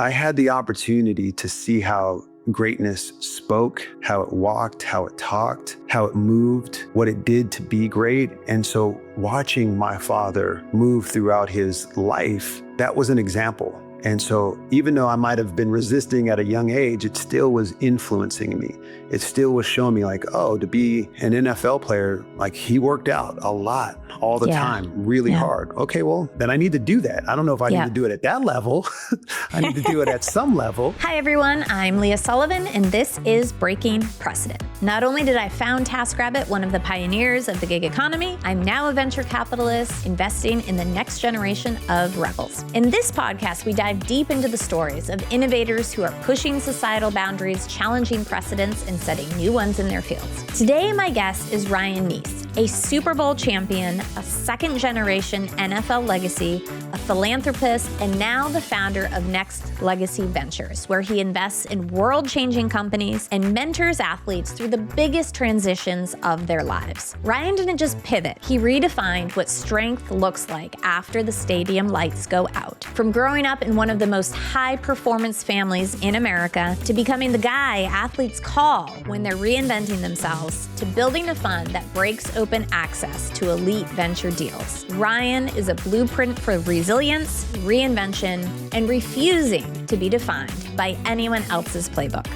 I had the opportunity to see how greatness spoke, how it walked, how it talked, how it moved, what it did to be great. And so watching my father move throughout his life, that was an example. And so even though I might have been resisting at a young age, it still was influencing me. It still was showing me like, oh, to be an NFL player, like he worked out a lot all the time, really hard. Okay, well, then I need to do that. I don't know if I need to do it at that level. I need to do it at some level. Hi, everyone. I'm Leah Sullivan, and this is Breaking Precedent. Not only did I found TaskRabbit, one of the pioneers of the gig economy, I'm now a venture capitalist investing in the next generation of rebels. In this podcast, we dive deep into the stories of innovators who are pushing societal boundaries, challenging precedents, and setting new ones in their fields. Today, my guest is Ryan Nece, a Super Bowl champion, a second-generation NFL legacy, a philanthropist, and now the founder of Next Legacy Ventures, where he invests in world-changing companies and mentors athletes through the biggest transitions of their lives. Ryan didn't just pivot, he redefined what strength looks like after the stadium lights go out. From growing up in one of the most high-performance families in America, to becoming the guy athletes call when they're reinventing themselves, to building a fund that breaks open access to elite venture deals. Ryan is a blueprint for resilience, reinvention, and refusing to be defined by anyone else's playbook.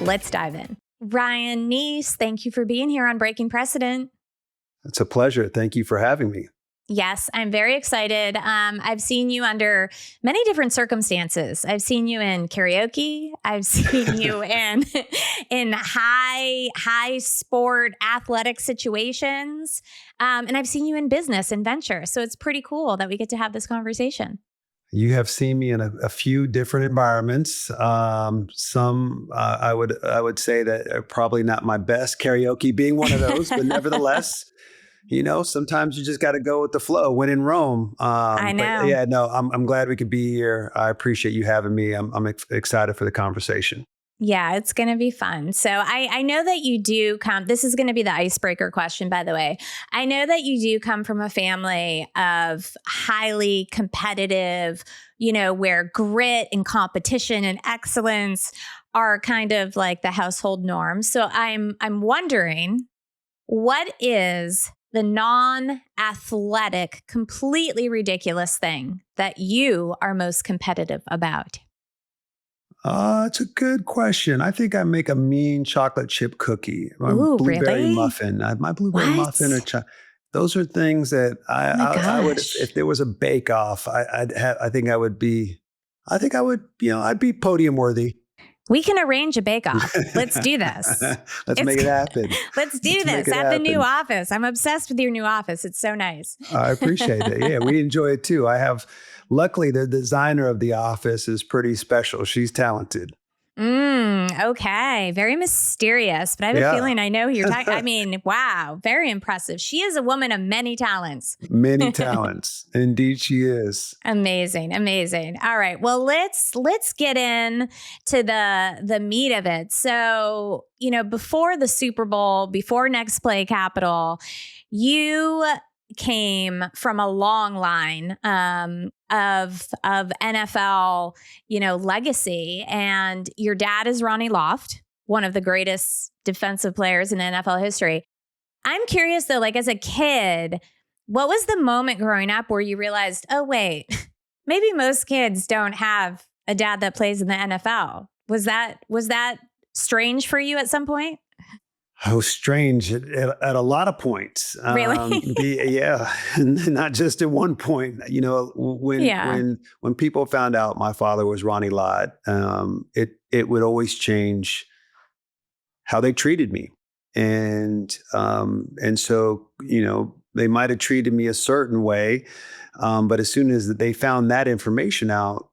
Let's dive in. Ryan Nece, thank you for being here on Breaking Precedent. It's a pleasure. Thank you for having me. Yes, I'm very excited. I've seen you under many different circumstances. I've seen you in karaoke. I've seen you in high sport athletic situations. And I've seen you in business and venture. So it's pretty cool that we get to have this conversation. You have seen me in a few different environments. Some I would say that are probably not my best, karaoke being one of those, but nevertheless, sometimes you just got to go with the flow. When in Rome. I know. But I'm glad we could be here. I appreciate you having me. I'm excited for the conversation. Yeah, it's going to be fun. So I know that you do come, this is going to be the icebreaker question, by the way. I know that you do come from a family of highly competitive, where grit and competition and excellence are kind of like the household norm. So I'm wondering, what is the non-athletic, completely ridiculous thing that you are most competitive about? It's a good question. I think I make a mean chocolate chip cookie. My Ooh, blueberry really? muffin. My blueberry What? muffin those are things that I would, if there was a bake off, I think I would be podium worthy. We can arrange a bake-off. Let's do this. Let's make it happen. Let's do this at the new office. I'm obsessed with your new office. It's so nice. I appreciate it. Yeah, we enjoy it too. Luckily, the designer of the office is pretty special. She's talented. Okay. Very mysterious, but I have a feeling I know who you're talking. I mean, wow, very impressive. She is a woman of many talents. Many talents. Indeed, she is. Amazing. All right. Well, let's get in to the meat of it. So, before the Super Bowl, before Next Play Capital, you came from a long line of NFL, legacy. And your dad is Ronnie Lott, one of the greatest defensive players in NFL history. I'm curious though, like as a kid, what was the moment growing up where you realized, oh wait, maybe most kids don't have a dad that plays in the NFL? Was that strange for you at some point? Oh, strange at a lot of points. Really? Not just at one point. When people found out my father was Ronnie Lott, it would always change how they treated me, and so they might have treated me a certain way, but as soon as they found that information out,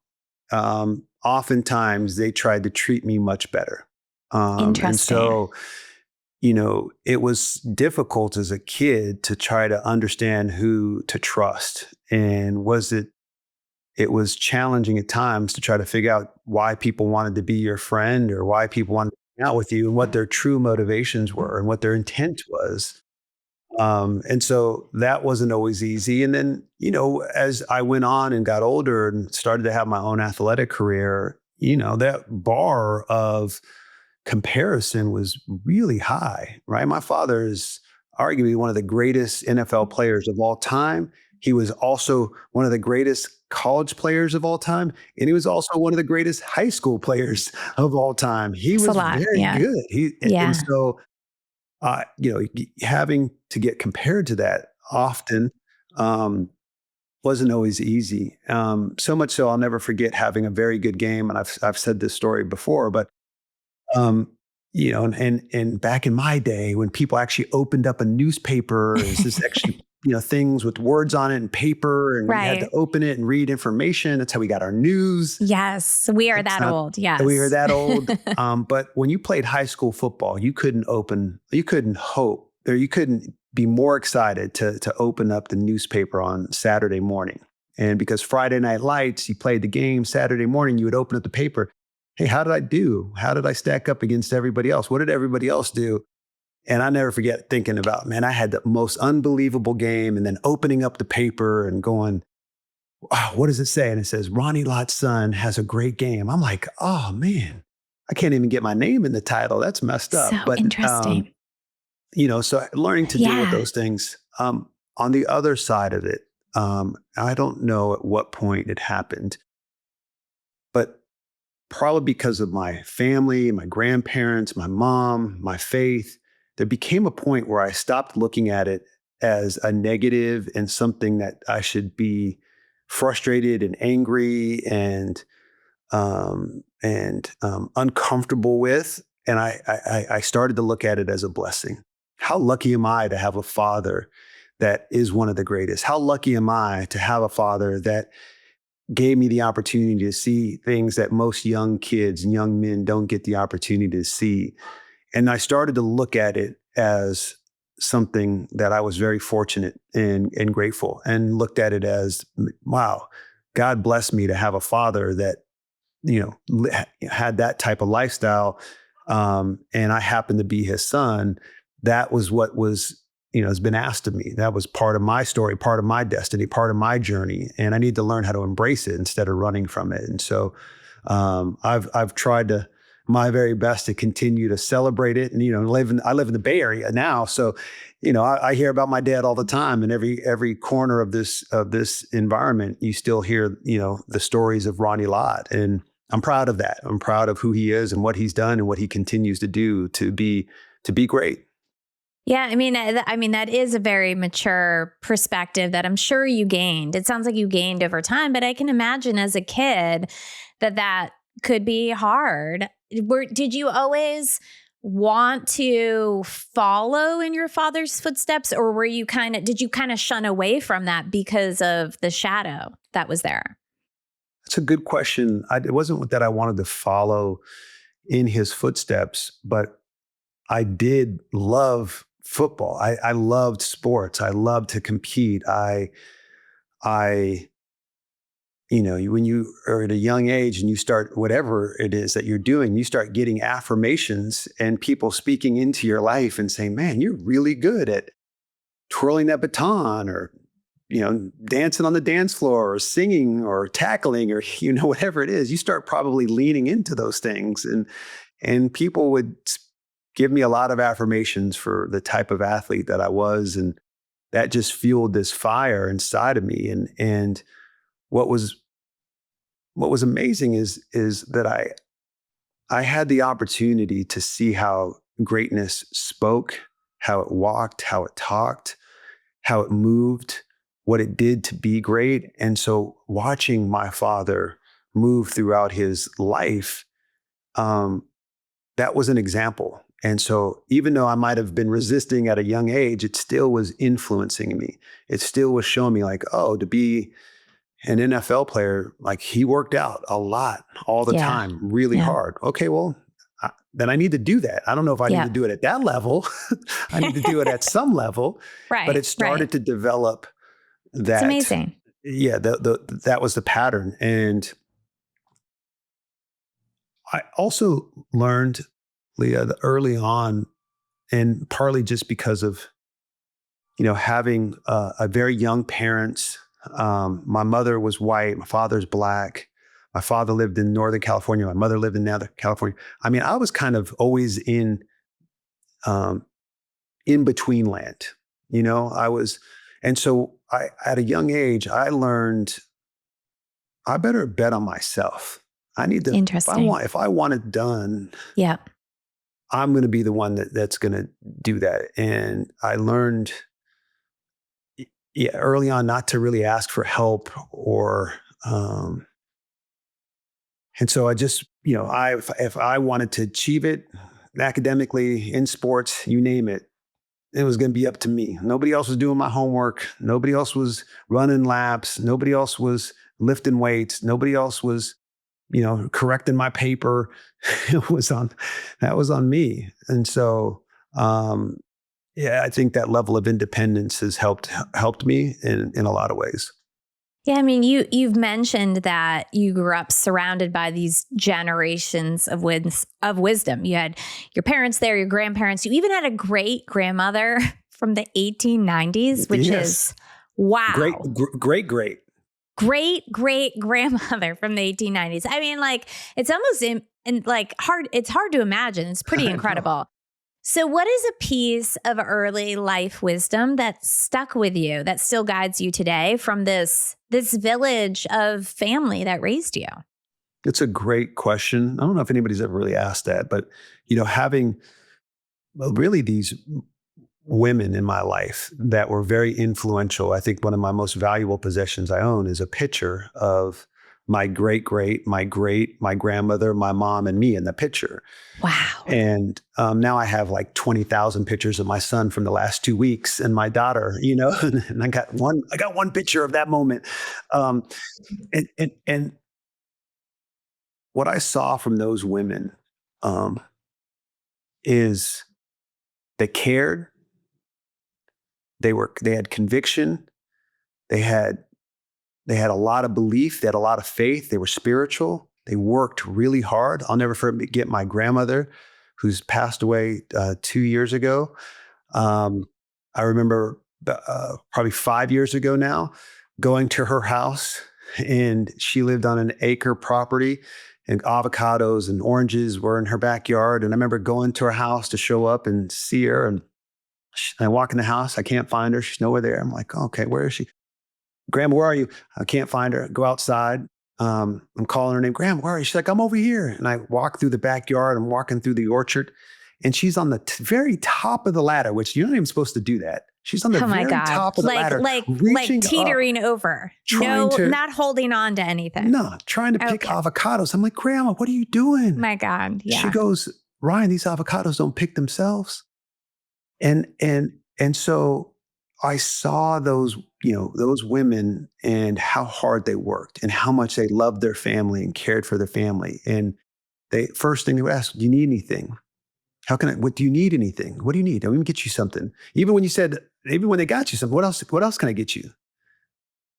oftentimes they tried to treat me much better. Interesting. And so, it was difficult as a kid to try to understand who to trust. And it was challenging at times to try to figure out why people wanted to be your friend or why people wanted to hang out with you and what their true motivations were and what their intent was. And so that wasn't always easy. And then, as I went on and got older and started to have my own athletic career, that bar of comparison was really high, right? My father is arguably one of the greatest NFL players of all time. He was also one of the greatest college players of all time. And he was also one of the greatest high school players of all time. He It's a was lot. very Yeah. good. And Yeah. so, having to get compared to that often, um, wasn't always easy. So much so I'll never forget having a very good game. And I've said this story before, but um, and back in my day when people actually opened up a newspaper, is this actually, things with words on it and paper, and we had to Right. open it and read information. That's how we got our news. Yes. We are It's that not, old. we were Yes. that old. But when you played high school football, you couldn't hope, or you couldn't be more excited to open up the newspaper on Saturday morning. And because Friday Night Lights, you played the game Saturday morning, you would open up the paper. Hey, how did I do? How did I stack up against everybody else? What did everybody else do? And I never forget thinking about, man, I had the most unbelievable game, and then opening up the paper and going, wow, what does it say? And it says, Ronnie Lott's son has a great game. I'm like, oh man, I can't even get my name in the title. That's messed So up. But, interesting. so learning to deal with Yeah. those things. On the other side of it, I don't know at what point it happened, but probably because of my family, my grandparents, my mom, my faith, there became a point where I stopped looking at it as a negative and something that I should be frustrated and angry and uncomfortable with. And I started to look at it as a blessing. How lucky am I to have a father that is one of the greatest? How lucky am I to have a father that gave me the opportunity to see things that most young kids and young men don't get the opportunity to see? And I started to look at it as something that I was very fortunate and grateful, and looked at it as, wow, God blessed me to have a father that, had that type of lifestyle. And I happened to be his son. That was what was, has been asked of me. That was part of my story, part of my destiny, part of my journey. And I need to learn how to embrace it instead of running from it. And so I've tried to my very best to continue to celebrate it. And, I live in the Bay Area now. So, I hear about my dad all the time, and every corner of this environment, you still hear, the stories of Ronnie Lott. And I'm proud of that. I'm proud of who he is and what he's done and what he continues to do to be great. Yeah, I mean that is a very mature perspective that I'm sure you gained. It sounds like you gained over time, but I can imagine as a kid that could be hard. Did you always want to follow in your father's footsteps, or did you kind of shun away from that because of the shadow that was there? That's a good question. It wasn't that I wanted to follow in his footsteps, but I did love football. I loved sports. I loved to compete. I, when you are at a young age and you start whatever it is that you're doing, you start getting affirmations and people speaking into your life and saying, man, you're really good at twirling that baton, or, dancing on the dance floor, or singing or tackling, or, whatever it is. You start probably leaning into those things, and people would give me a lot of affirmations for the type of athlete that I was. And that just fueled this fire inside of me. And what was amazing is that I had the opportunity to see how greatness spoke, how it walked, how it talked, how it moved, what it did to be great. And so watching my father move throughout his life, that was an example. And so even though I might have been resisting at a young age, it still was influencing me. It still was showing me like, oh, to be an NFL player, like he worked out a lot all the Yeah. time, really Yeah. hard. Okay, well, then I need to do that. I don't know if I need Yeah. to do it at that level. I need to do it at some level. Right. But it started to develop that. It's amazing. Yeah, that was the pattern. And I also learned, Leah, that early on, and partly just because of, having a very young parents. My mother was white, my father's black. My father lived in Northern California. My mother lived in Northern California. I mean, I was kind of always um, in between land, and so at a young age, I learned I better bet on myself. I need to, Interesting. if I want it done, Yeah. I'm going to be the one that's going to do that. And I learned early on not to really ask for help um, and so I just, if I wanted to achieve it academically, in sports, you name it, it was going to be up to me. Nobody else was doing my homework. Nobody else was running laps. Nobody else was lifting weights. Nobody else was, correcting my paper. That was on me. And so, I think that level of independence has helped me in a lot of ways. Yeah, I mean, you've mentioned that you grew up surrounded by these generations of wisdom. You had your parents there, your grandparents. You even had a great grandmother from the 1890s, which is wow. Great grandmother from the 1890s. I mean, like it's almost hard. It's hard to imagine. It's pretty incredible. So what is a piece of early life wisdom that stuck with you, that still guides you today from this village of family that raised you? It's a great question. I don't know if anybody's ever really asked that, but, having really these women in my life that were very influential. I think one of my most valuable possessions I own is a picture of my my grandmother, my mom, and me in the picture. Wow. And now I have like 20,000 pictures of my son from the last 2 weeks and my daughter, and I got one picture of that moment. And what I saw from those women is they cared, they had conviction, they had a lot of belief, they had a lot of faith, they were spiritual, they worked really hard. I'll never forget my grandmother, who's passed away 2 years ago. I remember probably 5 years ago now, going to her house, and she lived on an acre property, and avocados and oranges were in her backyard. And I remember going to her house to show up and see her, and I walk in the house, I can't find her. She's nowhere there. I'm like, oh, okay, where is she? Grandma, where are you? I can't find her. Go outside. I'm calling her name. Grandma, where are you? She's like, I'm over here. And I walk through the backyard. I'm walking through the orchard, and she's on the very top of the ladder, which you're not even supposed to do that. She's on the top of the ladder, like teetering up, over. Not holding on to anything. No, trying to pick avocados. I'm like, Grandma, what are you doing? My God, yeah. She goes, Ryan, these avocados don't pick themselves. And so I saw those women and how hard they worked and how much they loved their family and cared for their family. And first thing they would ask, do you need anything? What do you need anything? What do you need? Let me get you something. Even when they got you something, what else can I get you?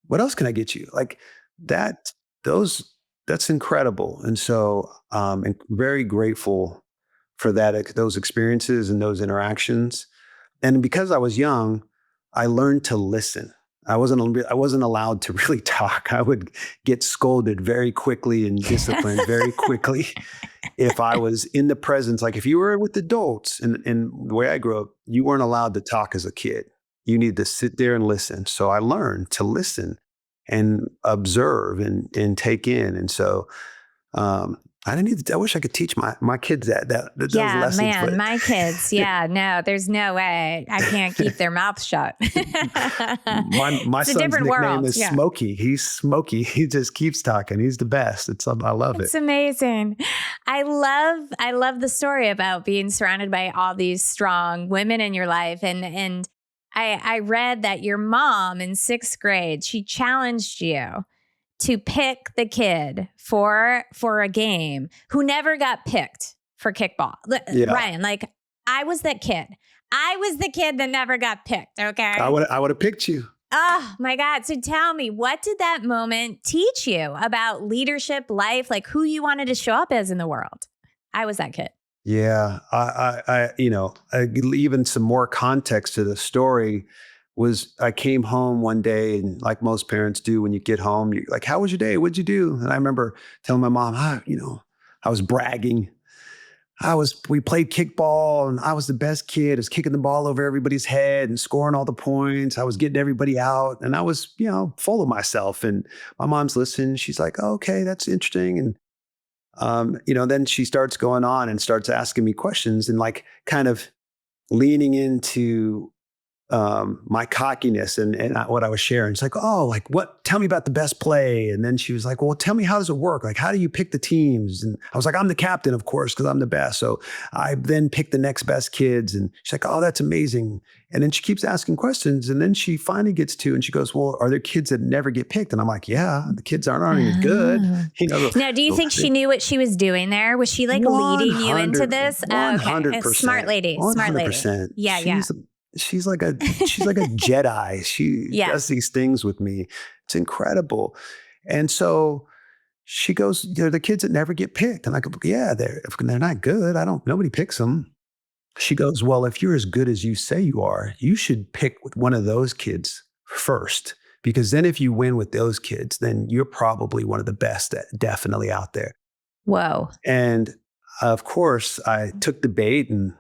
What else can I get you? Like that, that's incredible. And so I'm very grateful for those experiences and those interactions. And because I was young, I learned to listen. I wasn't allowed to really talk. I would get scolded very quickly and disciplined very quickly if I was in the presence. Like if you were with adults, and the way I grew up, you weren't allowed to talk as a kid. You need to sit there and listen. So I learned to listen and observe and take in. And so I wish I could teach my kids those lessons. Yeah, man, my kids. Yeah, no, there's no way. I can't keep their mouths shut. my son's nickname is Smokey. He's Smokey. He just keeps talking. He's the best. I love it. It's amazing. I love the story about being surrounded by all these strong women in your life. And I read that your mom in 6th grade, she challenged you to pick the kid for a game who never got picked for kickball. Yeah. Ryan, like I was that kid. I was the kid that never got picked. Okay. I would have picked you. Oh my God. So tell me, what did that moment teach you about leadership, life, like who you wanted to show up as in the world? I was that kid. Yeah. I even some more context to the story I came home one day, and like most parents do, when you get home, you're like, how was your day? What'd you do? And I remember telling my mom, I was bragging. We played kickball and I was the best kid. I was kicking the ball over everybody's head and scoring all the points. I was getting everybody out and I was, full of myself. And my mom's listening. She's like, oh, okay, that's interesting. And, then she starts going on and starts asking me questions and like kind of leaning into my cockiness and what I was sharing. It's like, tell me about the best play. And then she was like, well, tell me, how does it work? Like, how do you pick the teams? And I was like, I'm the captain, of course, because I'm the best. So I then picked the next best kids. And she's like, oh, that's amazing. And then she keeps asking questions. And then she finally gets to, and she goes, well, are there kids that never get picked? And I'm like, yeah, the kids aren't as good. Now, do you think she knew what she was doing there? Was she like leading you into this? 100%. Okay. Smart lady. 100%. Yeah. She's like a Jedi. She does these things with me. It's incredible. And so she goes, they're the kids that never get picked. And I go, yeah, if they're not good, nobody picks them. She goes, well, if you're as good as you say you are, you should pick with one of those kids first. Because then if you win with those kids, then you're probably one of the best definitely out there. Whoa. And of course, I took the bait and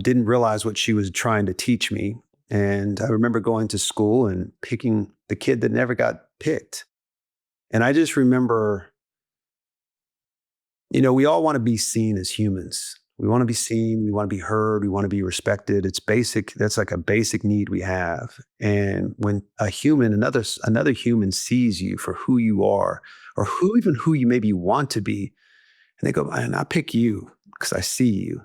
didn't realize what she was trying to teach me. And I remember going to school and picking the kid that never got picked. And I just remember, we all want to be seen as humans. We want to be seen. We want to be heard. We want to be respected. It's basic. That's like a basic need we have. And when a human, another human sees you for who you are, or who you maybe want to be, and they go, and I pick you because I see you.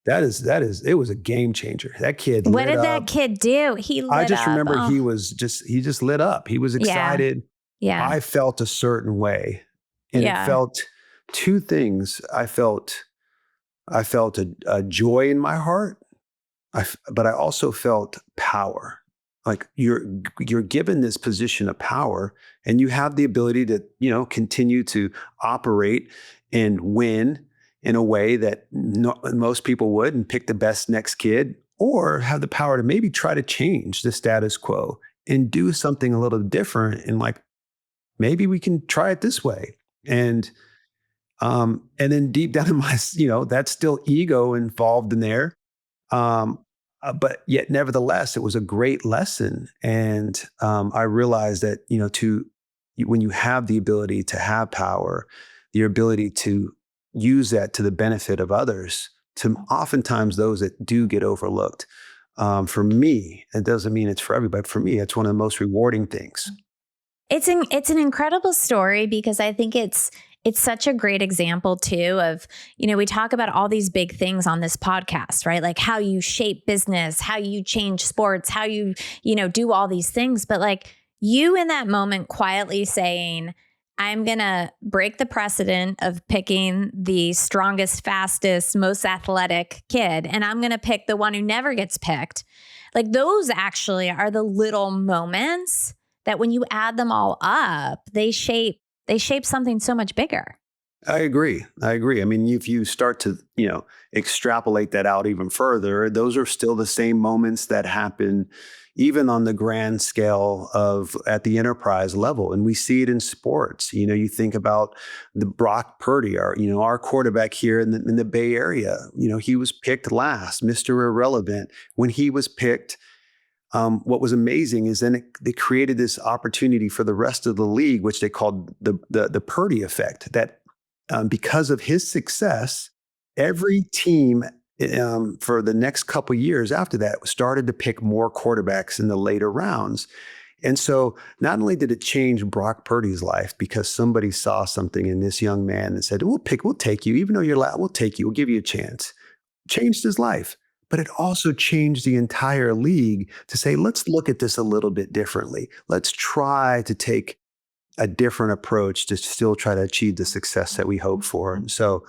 That is, it was a game changer. That kid What did that kid do? He lit up. I just remember he just lit up. He was excited. Yeah. I felt a certain way. And it felt two things. I felt a joy in my heart, but I also felt power. Like you're given this position of power and you have the ability to, continue to operate and win in a way that most people would and pick the best next kid, or have the power to maybe try to change the status quo and do something a little different. And like, maybe we can try it this way. And then deep down in my, that's still ego involved in there. But yet nevertheless, it was a great lesson. And I realized that, when you have the ability to have power, your ability to use that to the benefit of others, to oftentimes those that do get overlooked. For me, it doesn't mean it's for everybody, but for me, it's one of the most rewarding things. It's an incredible story because I think it's such a great example too of, we talk about all these big things on this podcast, right? Like how you shape business, how you change sports, how you do all these things. But like you in that moment quietly saying, I'm going to break the precedent of picking the strongest, fastest, most athletic kid, and I'm going to pick the one who never gets picked. Like those actually are the little moments that when you add them all up, they shape something so much bigger. I agree. I mean, if you start to, extrapolate that out even further, those are still the same moments that happen even on the grand scale at the enterprise level. And we see it in sports. You think about the Brock Purdy, our quarterback here in the Bay Area. He was picked last, Mr. Irrelevant. When he was picked, what was amazing is then they created this opportunity for the rest of the league, which they called the Purdy effect, that because of his success, every team for the next couple of years after that started to pick more quarterbacks in the later rounds. And so not only did it change Brock Purdy's life because somebody saw something in this young man and said, we'll take you, even though you're loud, we'll take you, we'll give you a chance. Changed his life. But it also changed the entire league to say, let's look at this a little bit differently. Let's try to take a different approach to still try to achieve the success that we hope for. And so,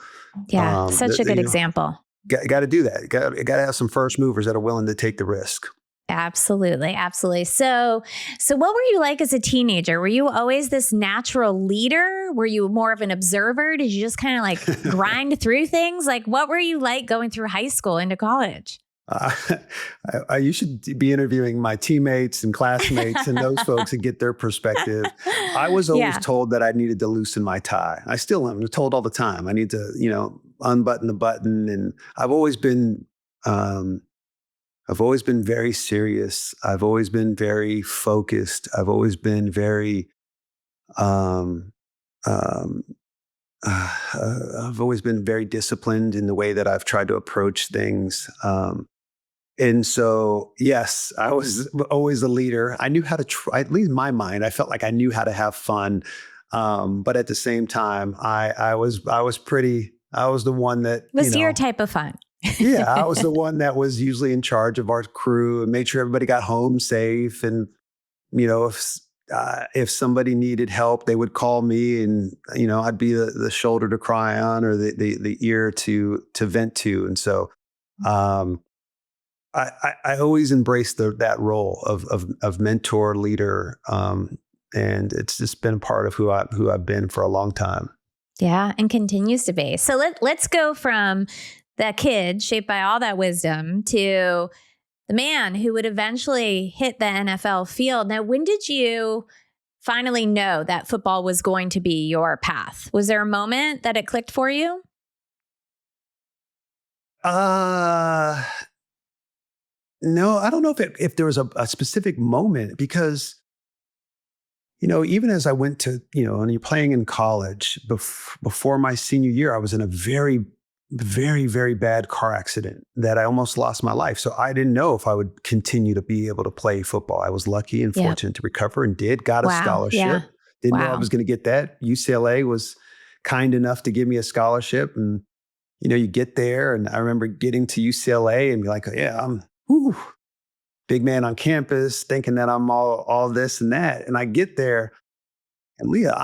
such a good example. Got to do that. Got to have some first movers that are willing to take the risk. Absolutely. Absolutely. So what were you like as a teenager? Were you always this natural leader? Were you more of an observer? Did you just kind of like grind through things? Like what were you like going through high school into college? Uh, you should be interviewing my teammates and classmates and those folks and get their perspective. I was always Yeah. told that I needed to loosen my tie. I still am told all the time. I need to, unbutton the button. And um, I've always been very serious. I've always been very focused. I've always been very, um, um, I've always been very disciplined in the way that I've tried to approach things. And so, yes, I was always a leader. I knew how to try, at least in my mind, I felt like I knew how to have fun. But at the same time, I was I was the one that, Was your type of fun. yeah, I was the one that was usually in charge of our crew and made sure everybody got home safe. And, if somebody needed help, they would call me, and, I'd be the shoulder to cry on, or the ear to vent to. And so, um, I always embraced that role of mentor, leader, and it's just been a part of who I've been for a long time. Yeah, and continues to be. So let's go from that kid shaped by all that wisdom to the man who would eventually hit the NFL field. Now, when did you finally know that football was going to be your path? Was there a moment that it clicked for you? No, I don't know if there was a specific moment, because, even as I went to, and you're playing in college, before my senior year, I was in a very, very, very bad car accident that I almost lost my life. So I didn't know if I would continue to be able to play football. I was lucky and fortunate to recover, and got a scholarship. Yeah. Didn't know I was going to get that. UCLA was kind enough to give me a scholarship, and, you get there, and I remember getting to UCLA and be like, yeah, I'm big man on campus, thinking that I'm all this and that. And I get there, and Leah,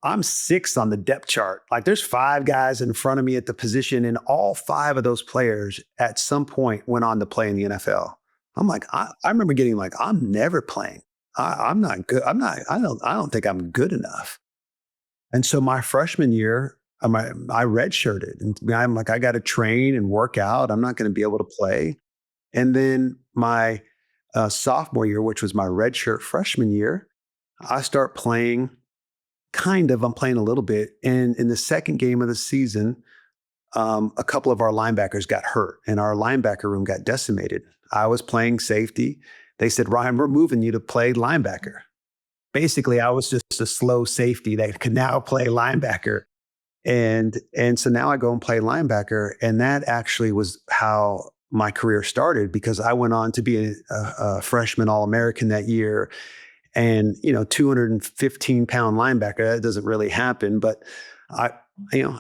I'm sixth on the depth chart. Like, there's 5 guys in front of me at the position, and all 5 of those players at some point went on to play in the NFL. I'm like, I remember getting like, I'm never playing. I'm not good. I don't think I'm good enough. And so my freshman year, I redshirted, and I'm like, I got to train and work out. I'm not going to be able to play. And then my sophomore year, which was my redshirt freshman year, I start playing. I'm playing a little bit. And in the second game of the season, a couple of our linebackers got hurt, and our linebacker room got decimated. I was playing safety. They said, Ryan, we're moving you to play linebacker. Basically, I was just a slow safety that could now play linebacker. And so now I go and play linebacker. And that actually was how my career started, because I went on to be a freshman All-American that year. And, 215-pound linebacker, that doesn't really happen. But I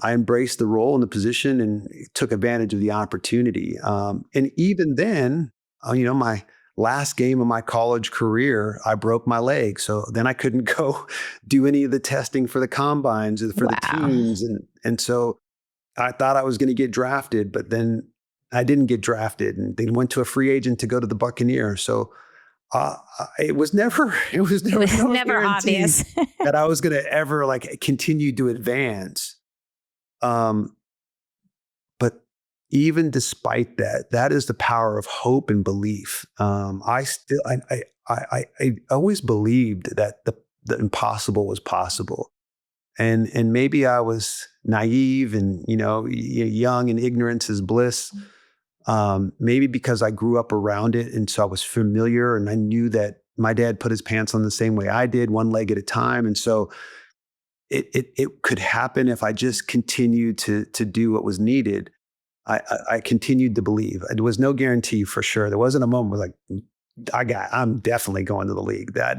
embraced the role and the position and took advantage of the opportunity. And even then, my last game of my college career, I broke my leg. So then I couldn't go do any of the testing for the combines or for the teams. And so I thought I was going to get drafted, but then I didn't get drafted, and they went to a free agent to go to the Buccaneers. So it was never obvious that I was going to ever continue to advance. But even despite that, that is the power of hope and belief. I always believed that the impossible was possible. And maybe I was naive and, young, and ignorance is bliss. Maybe because I grew up around it, and so I was familiar, and I knew that my dad put his pants on the same way I did, one leg at a time. And so it could happen if I just continued to do what was needed. I continued to believe. There was no guarantee for sure. There wasn't a moment where I'm definitely going to the league. That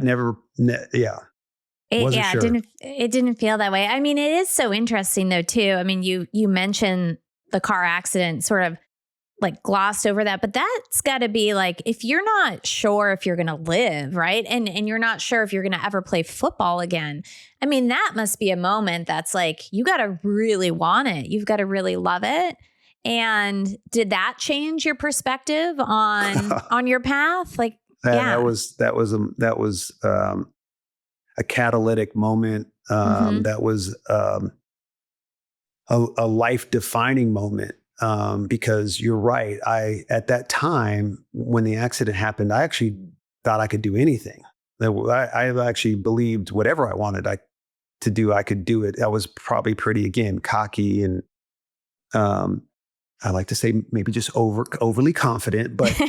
It didn't feel that way. I mean, it is so interesting though too. I mean, you mentioned the car accident, sort of glossed over that, but that's got to be if you're not sure if you're going to live, right? And you're not sure if you're going to ever play football again. I mean, that must be a moment that's you got to really want it. You've got to really love it. And did that change your perspective on your path? That was a catalytic moment. That was a life-defining moment. because you're right. At that time when the accident happened, I actually thought I could do anything. I actually believed whatever I wanted to do, I could do it. I was probably pretty, again, cocky and um, I like to say maybe just overly confident, but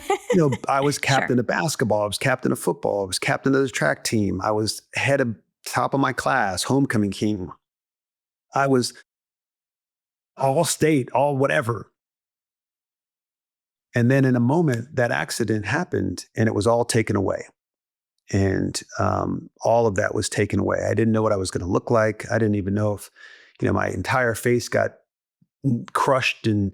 I was captain Sure. of basketball, I was captain of football, I was captain of the track team, I was head of top of my class, homecoming king. I was all state, all whatever. And then in a moment, that accident happened and it was all taken away. And all of that was taken away. I didn't know what I was going to look like. I didn't even know if, my entire face got crushed and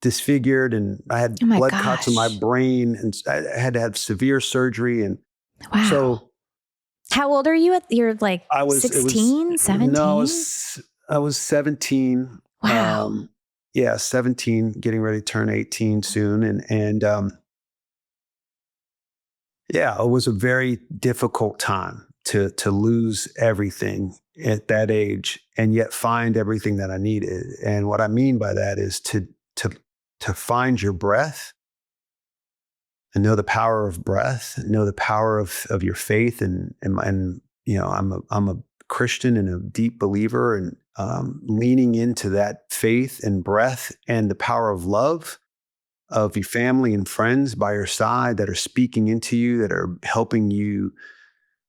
disfigured, and I had Oh my blood clots in my gosh. brain, and I had to have severe surgery. And Wow. so How old are you? You're like I was, 16, 17? no, I was 17. Wow. Yeah, 17, getting ready to turn 18 soon. And yeah, it was a very difficult time to lose everything at that age and yet find everything that I needed. And what I mean by that is to to find your breath and know the power of breath, know the power of your faith, and I'm a Christian and a deep believer, and leaning into that faith and breath and the power of love of your family and friends by your side that are speaking into you, that are helping you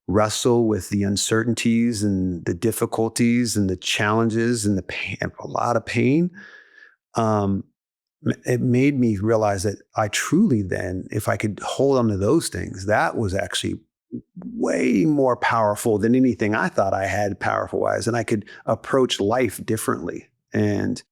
wrestle with the uncertainties and the difficulties and the challenges and the pain, a lot of pain. Um, it made me realize that I truly then, if I could hold on to those things, that was actually way more powerful than anything I thought I had powerful wise. And I could approach life differently. And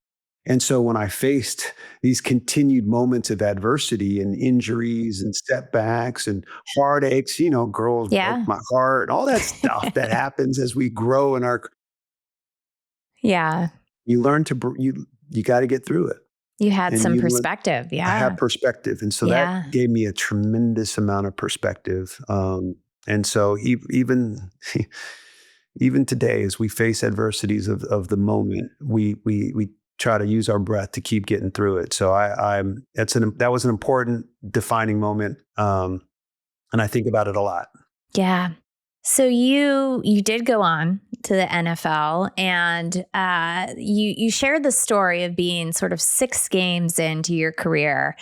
so when I faced these continued moments of adversity and injuries and setbacks and heartaches, girls broke Yeah. my heart, all that stuff that happens as we grow in our, Yeah. you learn you got to get through it. You had And some perspective. I Yeah. have perspective. And so Yeah. that gave me a tremendous amount of perspective. And so even today, as we face adversities of the moment, we try to use our breath to keep getting through it. So that was an important defining moment. And I think about it a lot. Yeah. So you did go on to the NFL, and you shared the story of being sort of 6 games into your career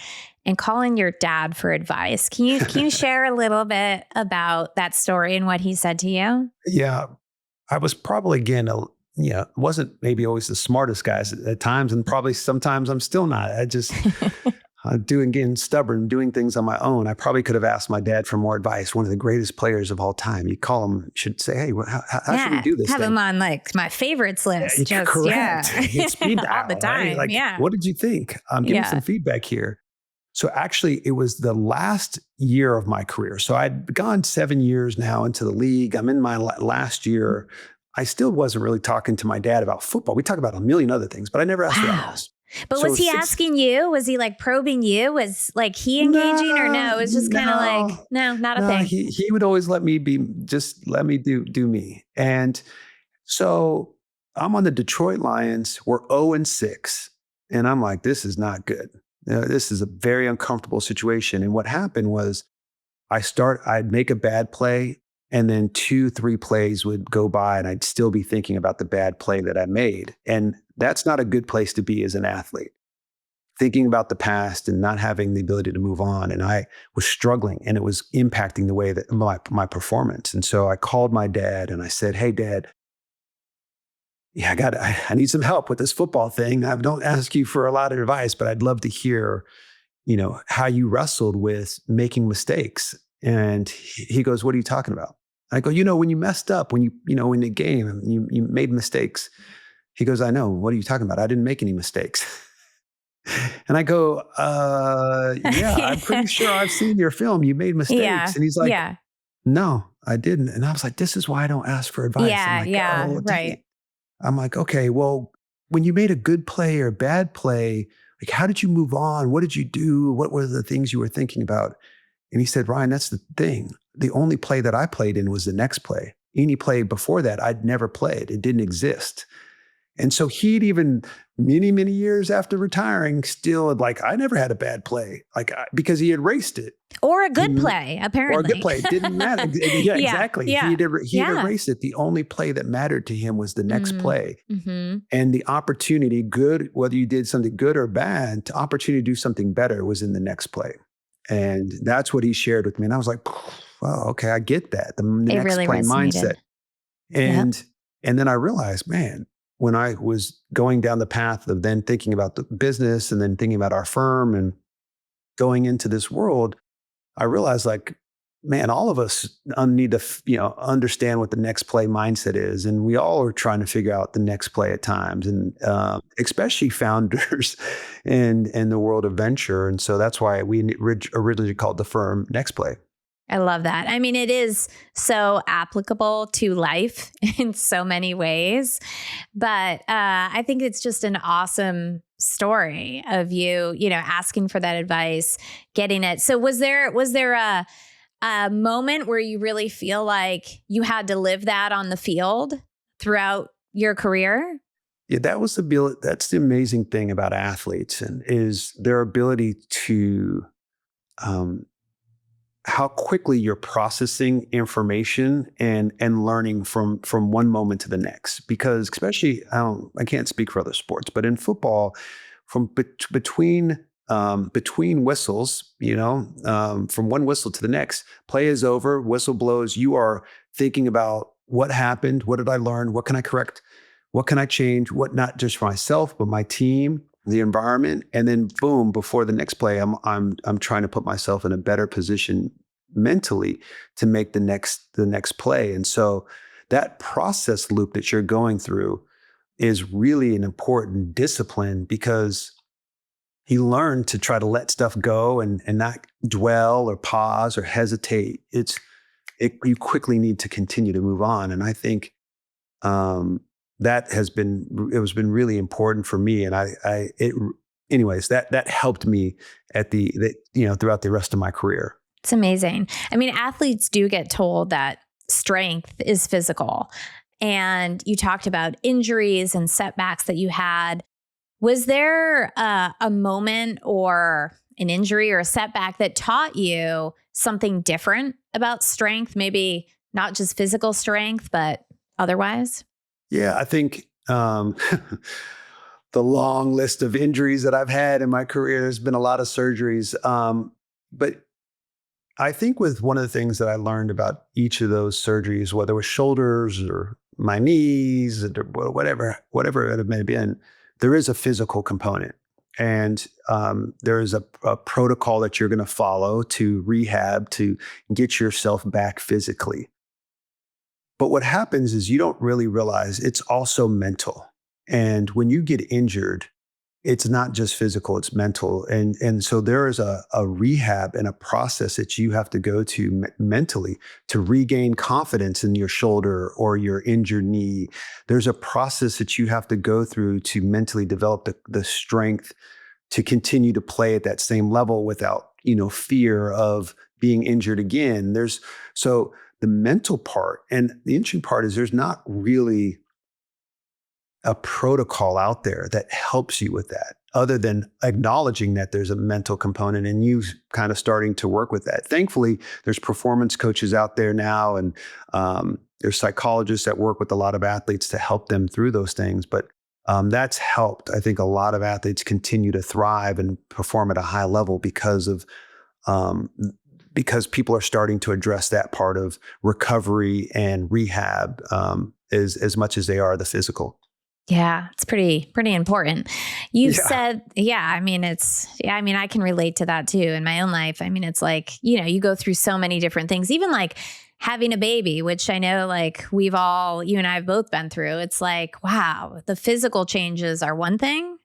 and calling your dad for advice. Can you share a little bit about that story and what he said to you? Yeah. I was probably, again, wasn't maybe always the smartest guys at times. And probably sometimes I'm still not. I just getting stubborn, doing things on my own. I probably could have asked my dad for more advice. One of the greatest players of all time. You call him, should say, hey, how should we do this? Have him on like my favorites list. Yeah, correct. It's speed dial, all the time. Right? Yeah. What did you think? Give me some feedback here. So actually, it was the last year of my career. So I'd gone 7 years now into the league. I'm in my last year. I still wasn't really talking to my dad about football. We talk about a million other things, but I never asked about this. But was he asking you? Was he like probing you? Was like he engaging or no? It was just kind of like, no, not a thing. He would always let me let me do me. And so I'm on the Detroit Lions. We're 0-6. And I'm like, this is not good. This is a very uncomfortable situation. And what happened was I'd make a bad play, and then 2-3 plays would go by and I'd still be thinking about the bad play that I made. And that's not a good place to be as an athlete. Thinking about the past and not having the ability to move on. And I was struggling, and it was impacting the way that my performance. And so I called my dad and I said, hey, Dad, yeah, I need some help with this football thing. I don't ask you for a lot of advice, but I'd love to hear, how you wrestled with making mistakes. And he goes, what are you talking about? I go, when you messed up, when in the game, and you made mistakes. He goes, I know. What are you talking about? I didn't make any mistakes. And I go, yeah, I'm pretty sure I've seen your film. You made mistakes. Yeah, And he's like, yeah. No, I didn't. And I was like, this is why I don't ask for advice. Yeah, right. I'm like, okay, well, when you made a good play or a bad play, like, how did you move on? What did you do? What were the things you were thinking about? And he said, Ryan, that's the thing. The only play that I played in was the next play. Any play before that, I'd never played. It didn't exist. And so he'd even many, many years after retiring, still like, I never had a bad play, because he had raced it. Or a good play, apparently. Or a good play. It didn't matter. Yeah, exactly. Yeah. He had erased it. The only play that mattered to him was the next play. Mm-hmm. And the opportunity, good, whether you did something good or bad, the opportunity to do something better was in the next play. And that's what he shared with me. And I was like, well, okay, I get that. The next really play resonated. mindset. And then I realized, man, when I was going down the path of then thinking about the business and then thinking about our firm and going into this world, I realized like, man, all of us need to, understand what the next play mindset is. And we all are trying to figure out the next play at times, and especially founders in the world of venture. And so that's why we originally called the firm Next Play. I love that. I mean, it is so applicable to life in so many ways, but I think it's just an awesome story of you, asking for that advice, getting it. So was there a moment where you really feel like you had to live that on the field throughout your career? Yeah, that's the amazing thing about athletes, and is their ability to, how quickly you're processing information and learning from one moment to the next. Because especially, I can't speak for other sports, but in football, from between whistles, from one whistle to the next, play is over, whistle blows. You are thinking about what happened, what did I learn, what can I correct, what can I change, what, not just for myself, but my team, the environment, and then boom, before the next play, I'm trying to put myself in a better position mentally to make the next play. And so that process loop that you're going through is really an important discipline, because you learn to try to let stuff go and not dwell or pause or hesitate. You quickly need to continue to move on. And I think that has been really important for me. And anyways, that helped me throughout the rest of my career. It's amazing. I mean, athletes do get told that strength is physical. And you talked about injuries and setbacks that you had. Was there a moment or an injury or a setback that taught you something different about strength? Maybe not just physical strength, but otherwise? Yeah, I think the long list of injuries that I've had in my career, there's been a lot of surgeries. But I think with one of the things that I learned about each of those surgeries, whether it was shoulders or my knees or whatever it may have been, there is a physical component. And there is a protocol that you're going to follow to rehab, to get yourself back physically. But what happens is you don't really realize it's also mental. And when you get injured, it's not just physical, it's mental. And so there is a rehab and a process that you have to go to mentally to regain confidence in your shoulder or your injured knee. There's a process that you have to go through to mentally develop the strength to continue to play at that same level without, fear of being injured again. So the mental part, and the interesting part is there's not really a protocol out there that helps you with that, other than acknowledging that there's a mental component and you kind of starting to work with that. Thankfully, there's performance coaches out there now, and there's psychologists that work with a lot of athletes to help them through those things. But that's helped. I think a lot of athletes continue to thrive and perform at a high level because people are starting to address that part of recovery and rehab as much as they are the physical. Yeah, it's pretty important. You said, I can relate to that too in my own life. I mean, it's like, you go through so many different things, even like having a baby, which I know like you and I have both been through. It's like, wow, the physical changes are one thing,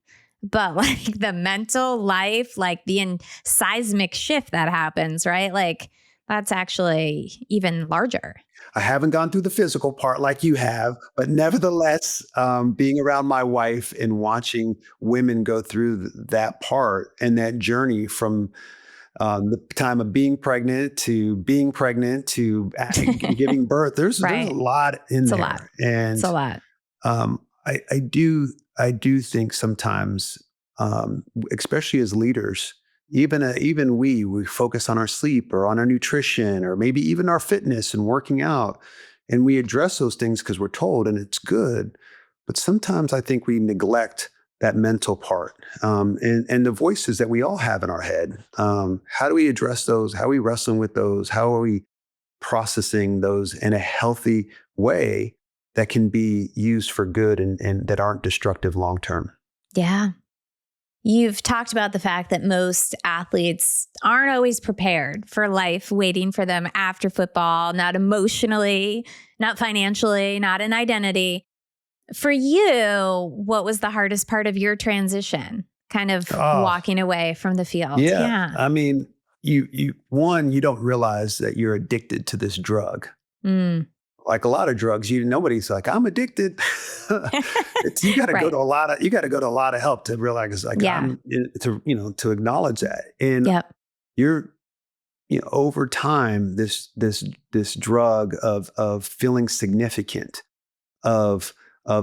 but like the mental life, like the seismic shift that happens, right? Like that's actually even larger. I haven't gone through the physical part like you have, but nevertheless, being around my wife and watching women go through that part and that journey from the time of being pregnant to giving birth, there's a lot in there. It's a lot. And it's a lot. I do think sometimes, especially as leaders, even we focus on our sleep or on our nutrition or maybe even our fitness and working out, and we address those things because we're told, and it's good. But sometimes I think we neglect that mental part, and the voices that we all have in our head. How do we address those? How are we wrestling with those? How are we processing those in a healthy way that can be used for good and that aren't destructive long term? Yeah. You've talked about the fact that most athletes aren't always prepared for life waiting for them after football, not emotionally, not financially, not in identity. For you, what was the hardest part of your transition? Kind of Oh, walking away from the field. yeah. Yeah. I mean, you don't realize that you're addicted to this drug. Mm. Like a lot of drugs, nobody's like, I'm addicted. You got to go Right. to you got to go to a lot of help to realize, like, Yeah. to acknowledge that. And Yep. you're, over time, this drug of feeling significant, of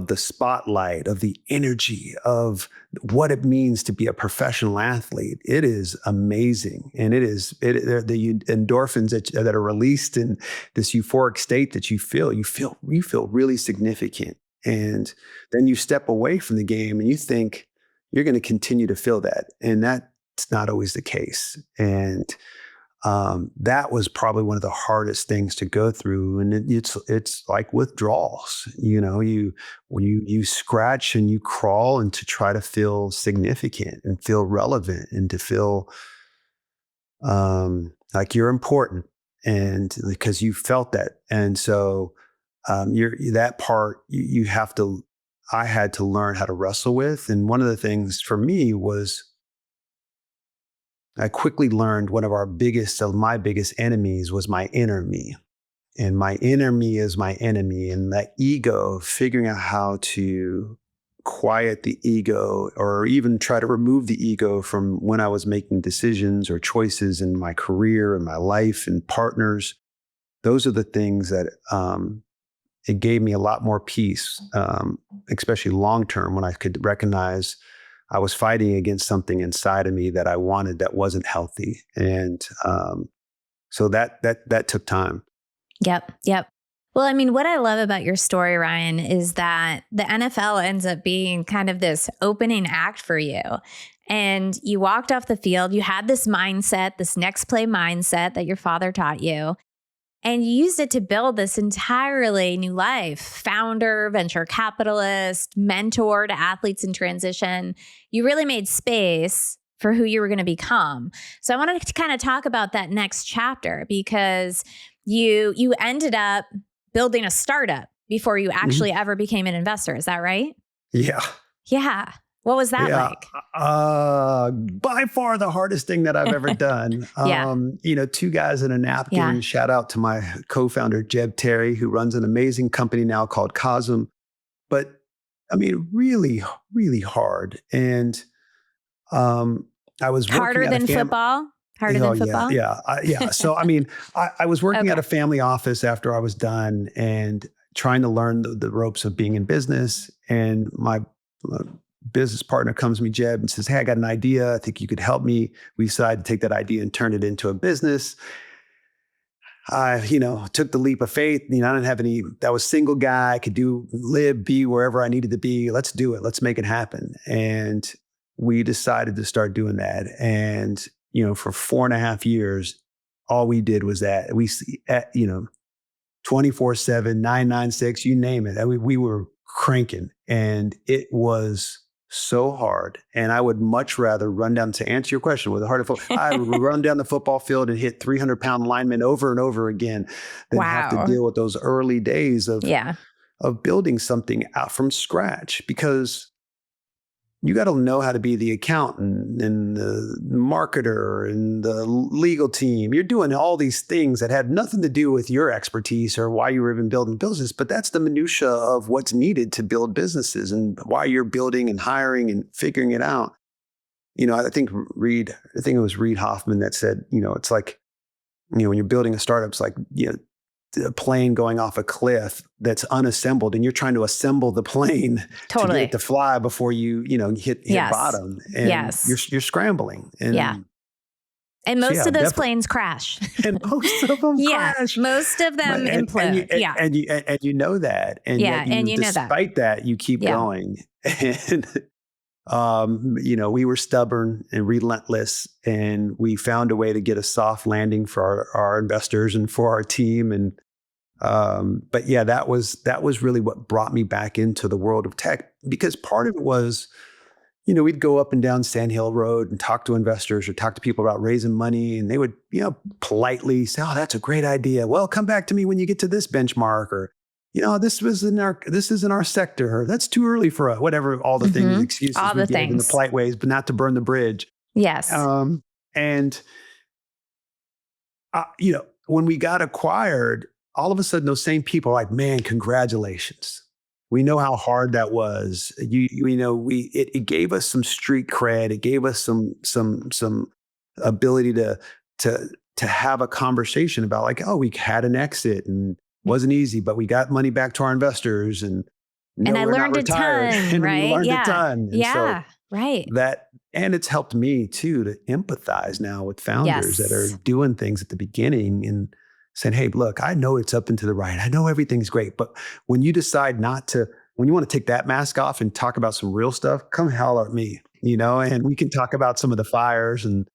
the spotlight, of the energy, of what it means to be a professional athlete. It is amazing, and the endorphins that are released in this euphoric state that you feel really significant, and then you step away from the game and you think you're going to continue to feel that, and that's not always the case. And that was probably one of the hardest things to go through, and it's like withdrawals. When you scratch and you crawl and to try to feel significant and feel relevant and to feel like you're important, and because you felt that, and so you're that part you have to. I had to learn how to wrestle with, and one of the things for me was I quickly learned one of my biggest enemies was my inner me. And my inner me is my enemy. And that ego, figuring out how to quiet the ego or even try to remove the ego from when I was making decisions or choices in my career and my life and partners. Those are the things that it gave me a lot more peace, especially long term, when I could recognize I was fighting against something inside of me that I wanted that wasn't healthy, and so that took time. Yep. Yep. Well, I mean, what I love about your story, Ryan, is that the NFL ends up being kind of this opening act for you. And you walked off the field, you had this mindset, this next play mindset that your father taught you. And you used it to build this entirely new life. Founder, venture capitalist, mentor to athletes in transition. You really made space for who you were going to become. So I wanted to kind of talk about that next chapter, because you ended up building a startup before you actually ever became an investor. Is that right? Yeah. Yeah. What was that Yeah. like? By far the hardest thing that I've ever done. Yeah. Two guys in a napkin. Yeah. Shout out to my co-founder, Jeb Terry, who runs an amazing company now called Cosm. But I mean, really, really hard. And I was working Harder at than football? Harder than football? Yeah. So, I mean, I was working Okay. at a family office after I was done and trying to learn the ropes of being in business. And my business partner comes to me, Jeb, and says, "Hey, I got an idea. I think you could help me." We decided to take that idea and turn it into a business. I, took the leap of faith. I didn't have I was single guy. I could be wherever I needed to be. Let's do it. Let's make it happen. And we decided to start doing that. And, for 4.5 years, all we did was that 24/7, 996, you name it. We were cranking, and it was so hard. And I would much rather run down, to answer your question with a harder football, I would run down the football field and hit 300-pound linemen over and over again than have to Wow. deal with those early days Yeah. of building something out from scratch, because you got to know how to be the accountant and the marketer and the legal team. You're doing all these things that had nothing to do with your expertise or why you were even building business, but that's the minutia of what's needed to build businesses and why you're building and hiring and figuring it out. I think it was Reid Hoffman that said, it's like, when you're building a startup, it's like, a plane going off a cliff that's unassembled, and you're trying to assemble the plane to get it to fly before you hit bottom, and you're scrambling. And and most of those planes crash. And most of them crash. Most of them implode. And you know that. And despite that, you keep going. And we were stubborn and relentless, and we found a way to get a soft landing for our investors and for our team. And but that was really what brought me back into the world of tech, because part of it was, we'd go up and down Sand Hill Road and talk to investors or talk to people about raising money, and they would, politely say, "Oh, that's a great idea. Well, come back to me when you get to this benchmark," or, this isn't our sector, or that's too early for us, whatever, all the things, excuses we give in the polite ways, but not to burn the bridge. Yes. When we got acquired, all of a sudden those same people are like, "Man, congratulations. We know how hard that was. It gave us some street cred. It gave us some ability to have a conversation about, like, oh, we had an exit and wasn't easy, but we got money back to our investors, and I learned a ton, right? We learned a ton. And right. And it's helped me too to empathize now with founders that are doing things at the beginning and saying, "Hey, look, I know it's up and to the right. I know everything's great, but when you decide when you want to take that mask off and talk about some real stuff, come holler at me, and we can talk about some of the fires and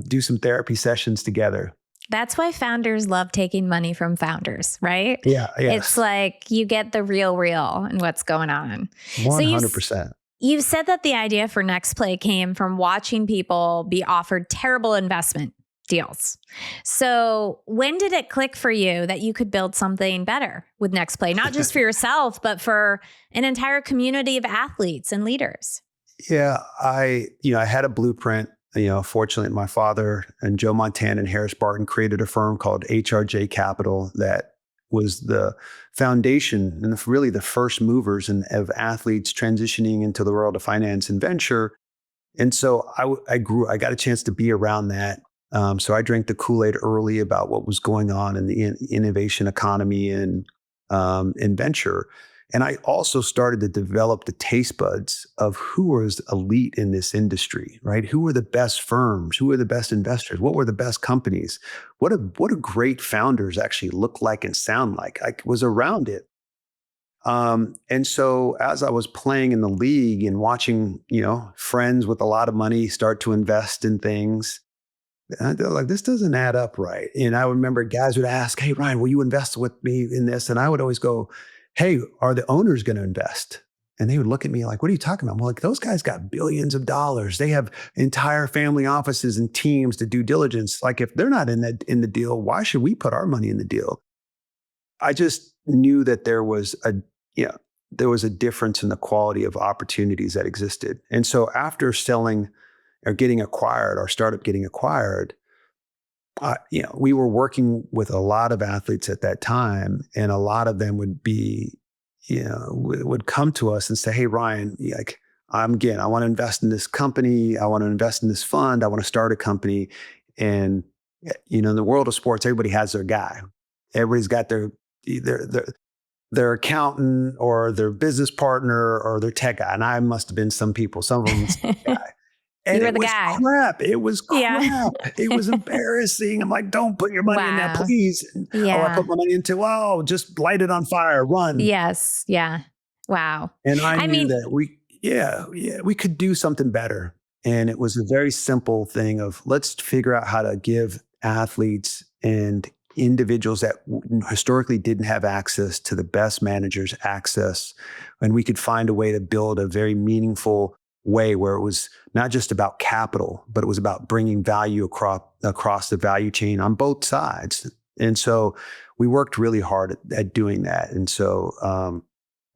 do some therapy sessions together." That's why founders love taking money from founders, right? Yeah. It's like you get the real and what's going on. 100%. So you said that the idea for Next Play came from watching people be offered terrible investment deals. So when did it click for you that you could build something better with Next Play, not just for yourself, but for an entire community of athletes and leaders? Yeah, I had a blueprint. Fortunately, my father and Joe Montana and Harris Barton created a firm called HRJ Capital that was the foundation and really the first movers of athletes transitioning into the world of finance and venture. And so I got a chance to be around that. So I drank the Kool-Aid early about what was going on in the innovation economy and in venture. And I also started to develop the taste buds of who was elite in this industry, right? Who were the best firms? Who were the best investors? What were the best companies? What do great founders actually look like and sound like? I was around it. And so as I was playing in the league and watching, friends with a lot of money start to invest in things, and they're like, "This doesn't add up right." And I remember guys would ask, "Hey, Ryan, will you invest with me in this?" And I would always go, "Hey, are the owners going to invest?" And they would look at me like, "What are you talking about?" I'm like, "Those guys got billions of dollars. They have entire family offices and teams to due diligence. Like, if they're not in the deal, why should we put our money in the deal?" I just knew that there was a difference in the quality of opportunities that existed. And so after selling or getting acquired, our startup getting acquired, we were working with a lot of athletes at that time, and a lot of them would be, would come to us and say, "Hey, Ryan, I want to invest in this company. I want to invest in this fund. I want to start a company." And, in the world of sports, everybody has their guy. Everybody's got their accountant or their business partner or their tech guy. And I must have been some of them guy. And you were the guy. Crap. It was crap. Yeah. It was embarrassing. I'm like, "Don't put your money in that, please." Yeah. I put my money into, just light it on fire, run. Yes. Yeah. Wow. And I knew that we could do something better. And it was a very simple thing of, let's figure out how to give athletes and individuals that historically didn't have access to the best managers access. And we could find a way to build a very meaningful way where it was not just about capital, but it was about bringing value across the value chain on both sides. And so we worked really hard at doing that. And so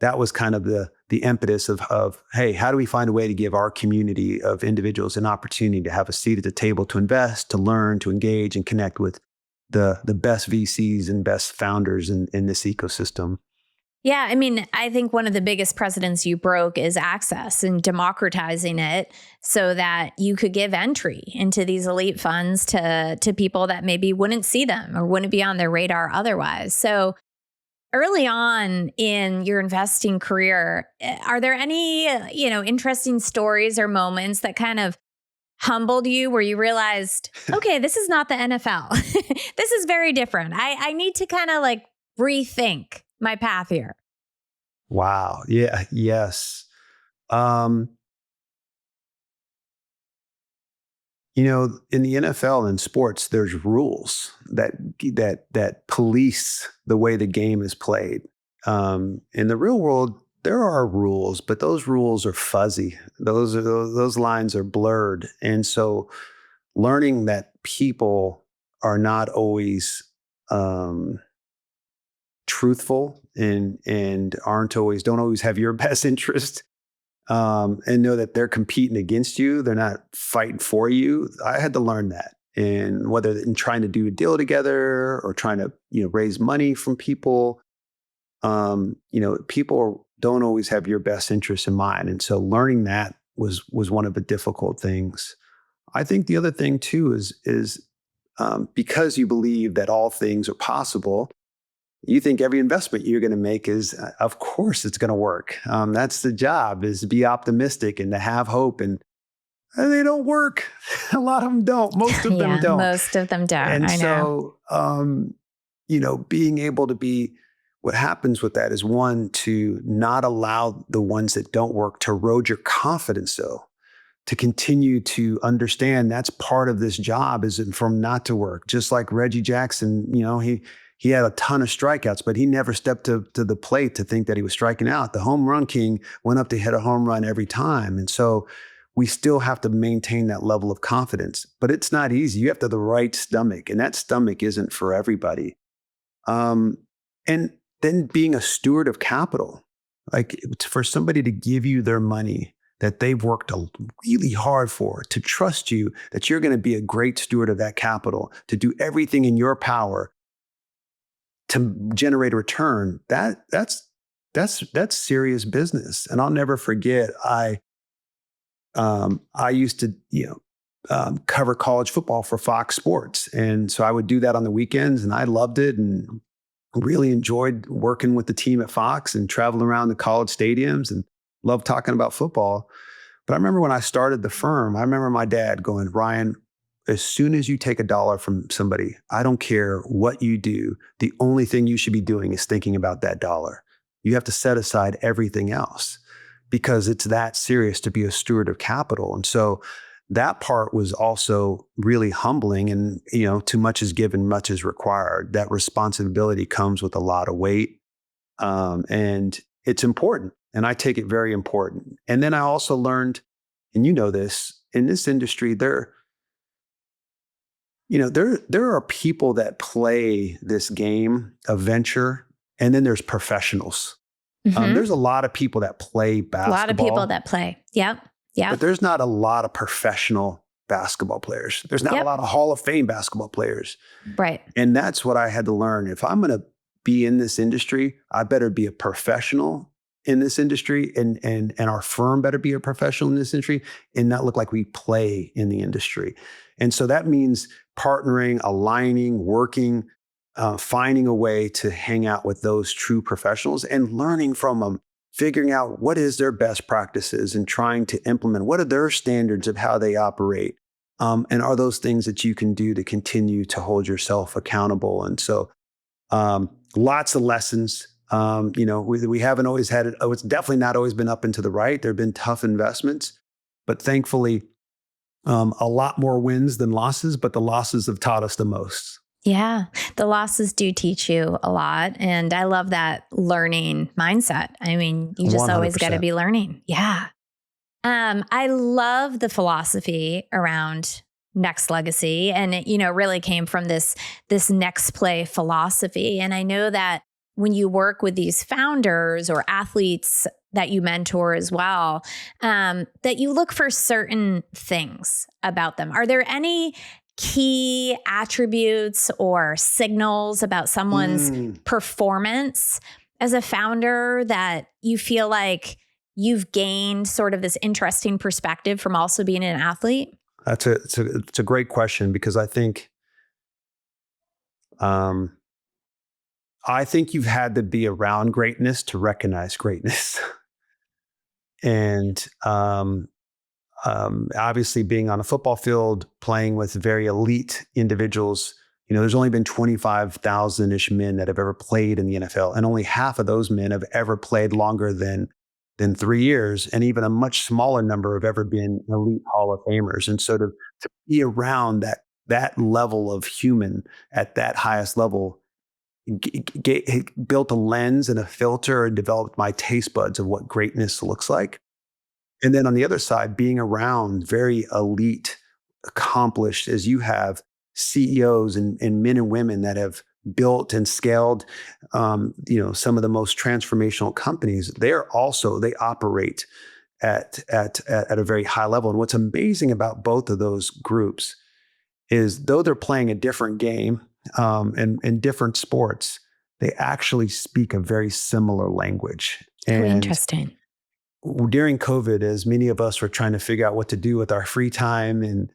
that was kind of the impetus of, hey, how do we find a way to give our community of individuals an opportunity to have a seat at the table to invest, to learn, to engage, and connect with the best VCs and best founders in this ecosystem. Yeah, I mean, I think one of the biggest precedents you broke is access and democratizing it so that you could give entry into these elite funds to people that maybe wouldn't see them or wouldn't be on their radar otherwise. So early on in your investing career, are there any, interesting stories or moments that kind of humbled you where you realized, okay, this is not the NFL. This is very different. I need to kind of like rethink my path here. Wow. Yeah. Yes. Um, in the NFL and sports, there's rules that police the way the game is played. In the real world, there are rules, but those rules are fuzzy. Those lines are blurred, and so learning that people are not always truthful and don't always have your best interest, and know that they're competing against you. They're not fighting for you. I had to learn that. And whether in trying to do a deal together or trying to, raise money from people, people don't always have your best interest in mind. And so learning that was one of the difficult things. I think the other thing too is because you believe that all things are possible, you think every investment you're going to make is, of course, it's going to work. That's the job, is to be optimistic and to have hope. And they don't work. A lot of them don't. Most of them don't. Most of them don't. And I know. so, being able to be, what happens with that is, one, to not allow the ones that don't work to erode your confidence, though, to continue to understand that's part of this job, is from not to work. Just like Reggie Jackson, he had a ton of strikeouts, but he never stepped to the plate to think that he was striking out. The home run king went up to hit a home run every time. And so we still have to maintain that level of confidence, but it's not easy. You have to have the right stomach, and that stomach isn't for everybody. And then being a steward of capital, like for somebody to give you their money that they've worked really hard for, to trust you that you're going to be a great steward of that capital, to do everything in your power to generate a return, that's serious business. And I'll never forget, I used to cover college football for Fox Sports, and so I would do that on the weekends, and I loved it and really enjoyed working with the team at Fox and traveling around the college stadiums and loved talking about football. But I remember when I started the firm, I remember my dad going, "Ryan, as soon as you take $1 from somebody, I don't care what you do, the only thing you should be doing is thinking about that dollar. You have to set aside everything else, because it's that serious to be a steward of capital." And so that part was also really humbling. And, too much is given, much is required. That responsibility comes with a lot of weight. And it's important. And I take it very important. And then I also learned, and this, in this industry, there are people that play this game of venture, and then there's professionals. Mm-hmm. There's a lot of people that play basketball. A lot of people that play. Yep. But there's not a lot of professional basketball players. There's not a lot of Hall of Fame basketball players. Right. And that's what I had to learn. If I'm going to be in this industry, I better be a professional in this industry, and our firm better be a professional in this industry and not look like we play in the industry. And so that means partnering, aligning, working, finding a way to hang out with those true professionals and learning from them, figuring out what is their best practices and trying to implement what are their standards of how they operate. And are those things that you can do to continue to hold yourself accountable? And so lots of lessons. We haven't always had it. It's definitely not always been up and to the right. There have been tough investments, but thankfully, a lot more wins than losses, but the losses have taught us the most. Yeah, the losses do teach you a lot. And I love that learning mindset. I mean, you just 100%. Always got to be learning. Yeah. I love the philosophy around next legacy. And it, really came from this next play philosophy. And I know that when you work with these founders or athletes that you mentor as well, that you look for certain things about them. Are there any key attributes or signals about someone's performance as a founder that you feel like you've gained sort of this interesting perspective from also being an athlete? It's a great question, because um, I think you've had to be around greatness to recognize greatness. And obviously, being on a football field, playing with very elite individuals, there's only been 25,000-ish men that have ever played in the NFL, and only half of those men have ever played longer than 3 years, and even a much smaller number have ever been elite Hall of Famers. And so to be around that level of human at that highest level, it built a lens and a filter and developed my taste buds of what greatness looks like. And then on the other side, being around very elite, accomplished, as you have, CEOs and men and women that have built and scaled, some of the most transformational companies. They operate at a very high level. And what's amazing about both of those groups is, though they're playing a different game and different sports, they actually speak a very similar language. Really And interesting. during COVID, as many of us were trying to figure out what to do with our free time, and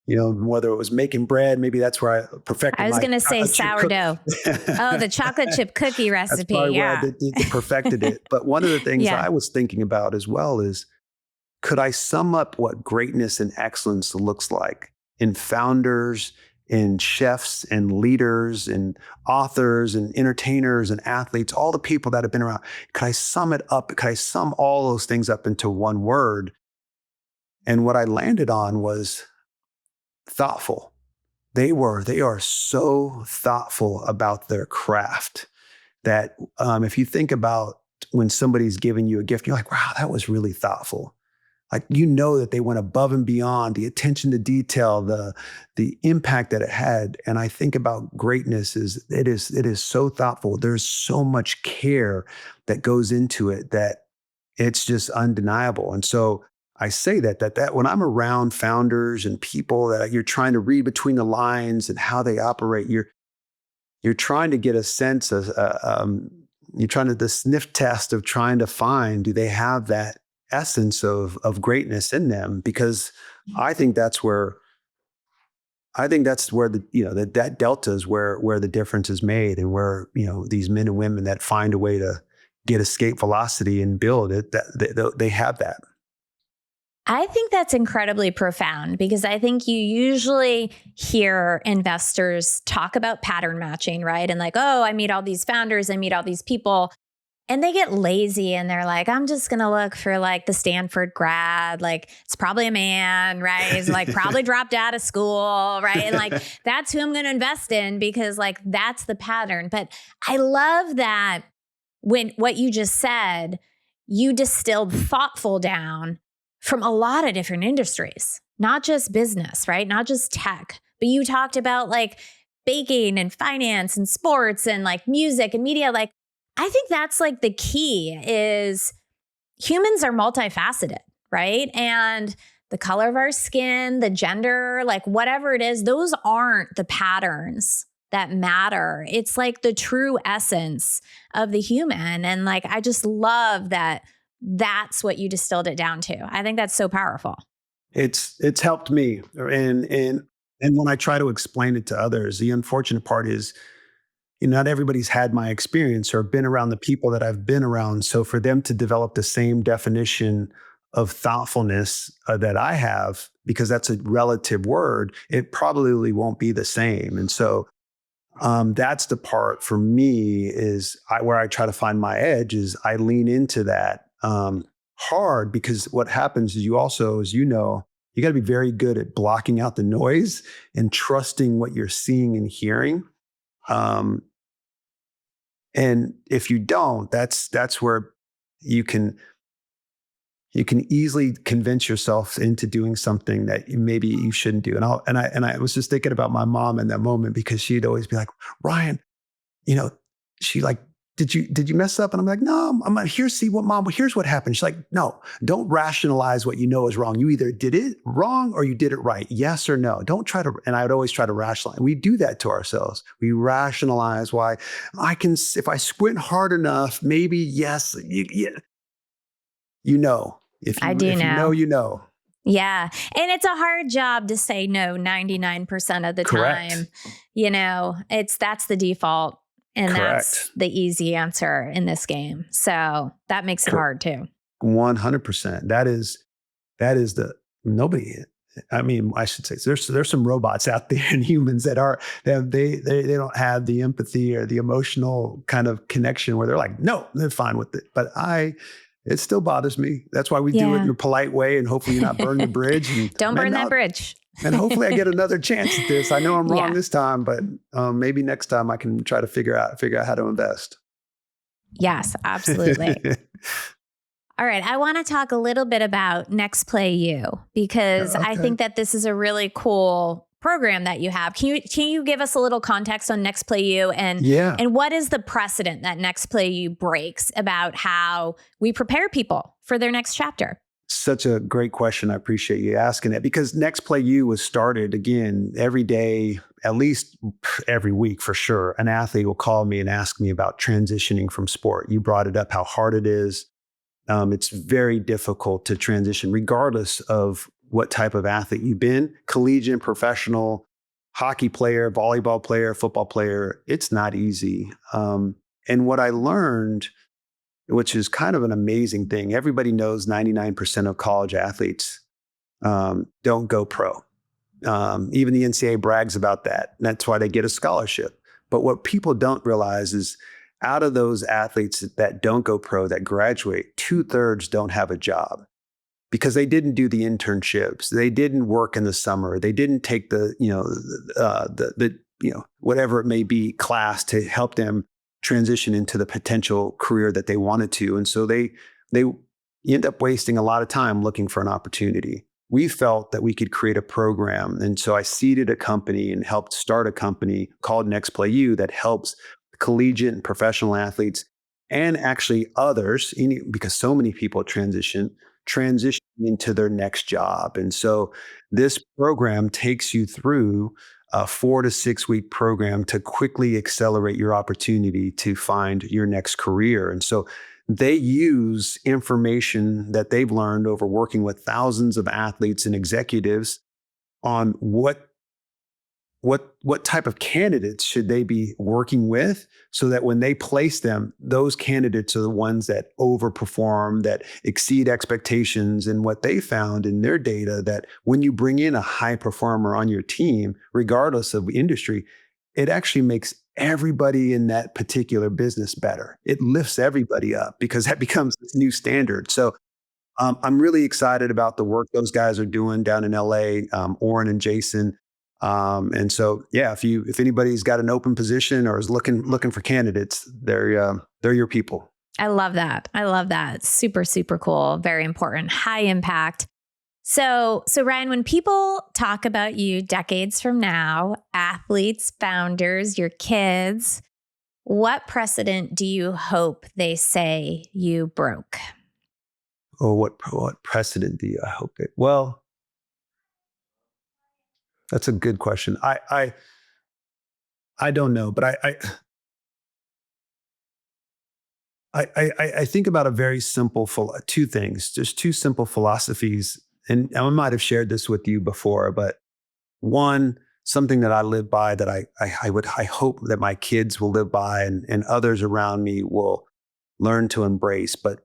whether it was making bread, maybe that's where I perfected. I was going to say chocolate chip sourdough. Oh, the chocolate chip cookie That's recipe. probably Yeah. where I perfected it. But one of the things Yeah. I was thinking about as well is, could I sum up what greatness and excellence looks like in founders, in chefs and leaders and authors and entertainers and athletes, all the people that have been around? Could I sum it up? Could I sum all those things up into one word? And what I landed on was thoughtful. They are so thoughtful about their craft that if you think about when somebody's giving you a gift, you're like, wow, that was really thoughtful. Like, that they went above and beyond, the attention to detail, the impact that it had. And I think about greatness it is so thoughtful. There's so much care that goes into it that it's just undeniable. And so I say that when I'm around founders and people that you're trying to read between the lines and how they operate, you're trying to get a sense of, you're trying to the sniff test of trying to find, do they have that essence of greatness in them? Because I think that's where that delta is where the difference is made, and where these men and women that find a way to get escape velocity and build it, that they have that. I think that's incredibly profound, because I think you usually hear investors talk about pattern matching, right? And like, oh, I meet all these founders, I meet all these people, and they get lazy and they're like, I'm just going to look for like the Stanford grad. Like, it's probably a man, right? He's like probably dropped out of school, right? And like, that's who I'm going to invest in, because like, that's the pattern. But I love that when what you just said, you distilled thoughtful down from a lot of different industries, not just business, right? Not just tech, but you talked about like baking and finance and sports and like music and media. Like, I think that's like the key is humans are multifaceted, right? And the color of our skin, the gender, like whatever it is, those aren't the patterns that matter. It's like the true essence of the human. And like, I just love that that's what you distilled it down to. I think that's so powerful. It's helped me. And when I try to explain it to others, the unfortunate part is, not everybody's had my experience or been around the people that I've been around. So for them to develop the same definition of thoughtfulness that I have, because that's a relative word, it probably won't be the same. And so that's the part for me is where I try to find my edge is I lean into that hard, because what happens is you also, as you got to be very good at blocking out the noise and trusting what you're seeing and hearing. And if you don't, that's where you can easily convince yourself into doing something that maybe you shouldn't do. And I was just thinking about my mom in that moment, because she'd always be like, Ryan, she like did you mess up? And I'm like, no, I'm like, here's what happened. She's like, no, don't rationalize what you know is wrong. You either did it wrong or you did it right. Yes or no. Don't try to, and I would always try to rationalize. We do that to ourselves. We rationalize why if I squint hard enough, maybe yes, I do know. You know. Yeah. And it's a hard job to say no 99% of the Correct. time. That's the default. And Correct. That's the easy answer in this game. So that makes it hard too. 100%. That is nobody. I mean, I should say there's some robots out there and humans that they don't have the empathy or the emotional kind of connection where they're like, no, they're fine with it. But it still bothers me. That's why we do it in a polite way, and hopefully you're not burning the bridge. And don't burn that bridge. And hopefully I get another chance at this. I know I'm wrong this time, but maybe next time I can try to figure out how to invest. Yes, absolutely. All right. I want to talk a little bit about Next Play You, because I think that this is a really cool program that you have. Can you give us a little context on Next Play You and what is the precedent that Next Play You breaks about how we prepare people for their next chapter? Such a great question. I appreciate you asking it, because Next Play You was started again every day, at least every week for sure. An athlete will call me and ask me about transitioning from sport. You brought it up, how hard it is. It's very difficult to transition regardless of what type of athlete you've been, collegiate, professional, hockey player, volleyball player, football player. It's not easy. And what I learned, which is kind of an amazing thing. Everybody knows 99% of college athletes don't go pro. Even the NCAA brags about that. And that's why they get a scholarship. But what people don't realize is out of those athletes that don't go pro, that graduate, 2/3 don't have a job because they didn't do the internships. They didn't work in the summer. They didn't take the whatever it may be class to help them transition into the potential career that they wanted to. And so they end up wasting a lot of time looking for an opportunity. We felt that we could create a program. And so I seeded a company and helped start a company called Next Play You that helps collegiate and professional athletes and actually others, because so many people transition into their next job. And so this program takes you through a 4 to 6 week program to quickly accelerate your opportunity to find your next career. And so they use information that they've learned over working with thousands of athletes and executives on what type of candidates should they be working with, so that when they place them, those candidates are the ones that overperform, that exceed expectations. And what they found in their data, that when you bring in a high performer on your team, regardless of industry, it actually makes everybody in that particular business better. It lifts everybody up because that becomes this new standard. So I'm really excited about the work those guys are doing down in LA, Oren and Jason. And so, if anybody's got an open position or is looking for candidates, they're your people. I love that. Super, super cool. Very important. High impact. So Ryan, when people talk about you decades from now, athletes, founders, your kids, what precedent do you hope they say you broke? Oh, what precedent do you hope it? Well, that's a good question. I don't know, but I think about a very simple two things. There's two simple philosophies, and I might have shared this with you before, but one, something that I live by that I hope that my kids will live by and others around me will learn to embrace, but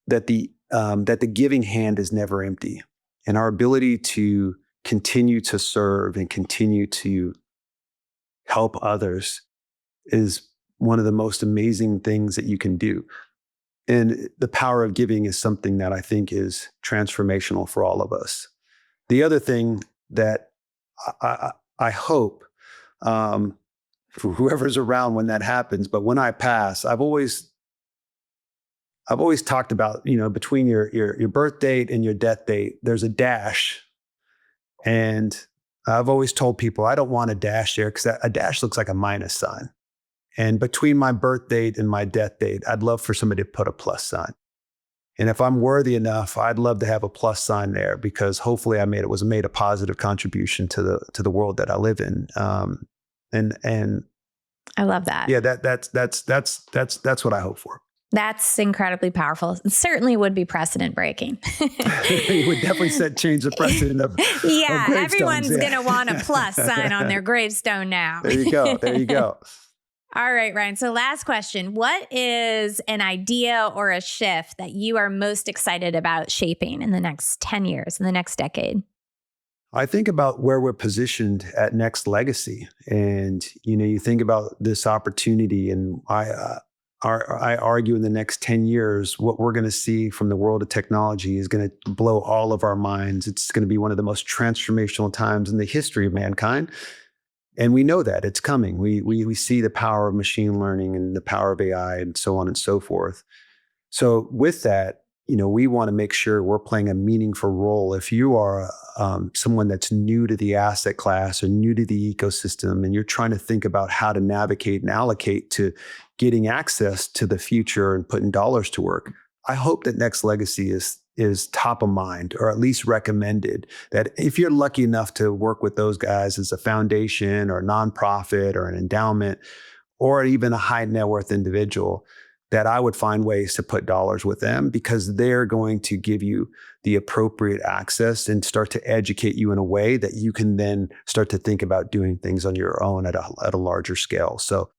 that the giving hand is never empty, and our ability to continue to serve and continue to help others is one of the most amazing things that you can do. And the power of giving is something that I think is transformational for all of us. The other thing that I hope for whoever's around when that happens, but when I pass, I've always talked about, between your birth date and your death date, there's a dash. And I've always told people I don't want a dash there because a dash looks like a minus sign. And between my birth date and my death date, I'd love for somebody to put a plus sign. And if I'm worthy enough, I'd love to have a plus sign there, because hopefully I made a positive contribution to the world that I live in. And I love that. Yeah, that's what I hope for. That's incredibly powerful. It certainly would be precedent breaking. It would definitely change the precedent of everyone's going to want a plus sign on their gravestone now. There you go. There you go. All right, Ryan. So last question. What is an idea or a shift that you are most excited about shaping in the next 10 years, in the next decade? I think about where we're positioned at Next Legacy. And, you think about this opportunity, and I argue in the next 10 years, what we're going to see from the world of technology is going to blow all of our minds. It's going to be one of the most transformational times in the history of mankind. And we know that it's coming. We see the power of machine learning and the power of AI and so on and so forth. So with that, we want to make sure we're playing a meaningful role. If you are someone that's new to the asset class or new to the ecosystem, and you're trying to think about how to navigate and allocate to getting access to the future and putting dollars to work, I hope that Next Legacy is top of mind, or at least recommended. That if you're lucky enough to work with those guys as a foundation or a nonprofit or an endowment, or even a high net worth individual, that I would find ways to put dollars with them, because they're going to give you the appropriate access and start to educate you in a way that you can then start to think about doing things on your own at a larger scale. So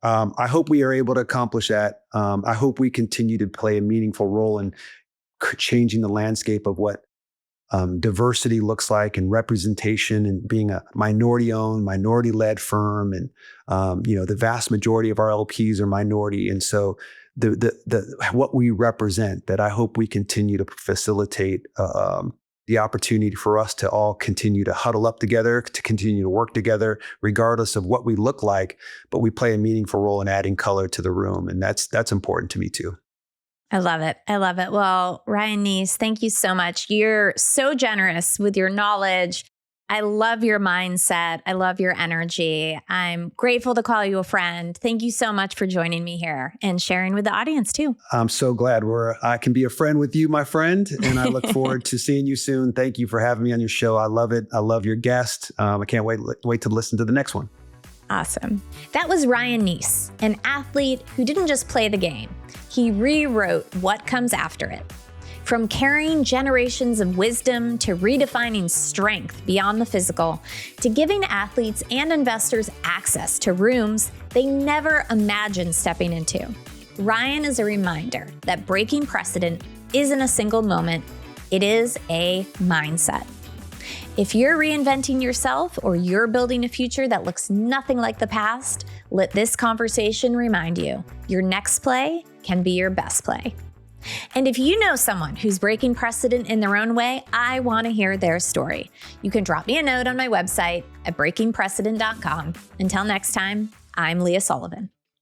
I hope we are able to accomplish that. I hope we continue to play a meaningful role in changing the landscape of what diversity looks like, and representation, and being a minority-owned, minority-led firm. And the vast majority of our LPs are minority, and so the what we represent, that I hope we continue to facilitate the opportunity for us to all continue to huddle up together, to continue to work together, regardless of what we look like, but we play a meaningful role in adding color to the room, and that's important to me too. I love it. I love it. Well, Ryan Nece, thank you so much. You're so generous with your knowledge. I love your mindset. I love your energy. I'm grateful to call you a friend. Thank you so much for joining me here and sharing with the audience too. I'm so glad I can be a friend with you, my friend, and I look forward to seeing you soon. Thank you for having me on your show. I love it. I love your guest. I can't wait to listen to the next one. Awesome. That was Ryan Nece, an athlete who didn't just play the game. He rewrote what comes after it. From carrying generations of wisdom to redefining strength beyond the physical, to giving athletes and investors access to rooms they never imagined stepping into. Ryan is a reminder that breaking precedent isn't a single moment, it is a mindset. If you're reinventing yourself, or you're building a future that looks nothing like the past, let this conversation remind you, your next play can be your best play. And if you know someone who's breaking precedent in their own way, I want to hear their story. You can drop me a note on my website at breakingprecedent.com. Until next time, I'm Leah Sullivan.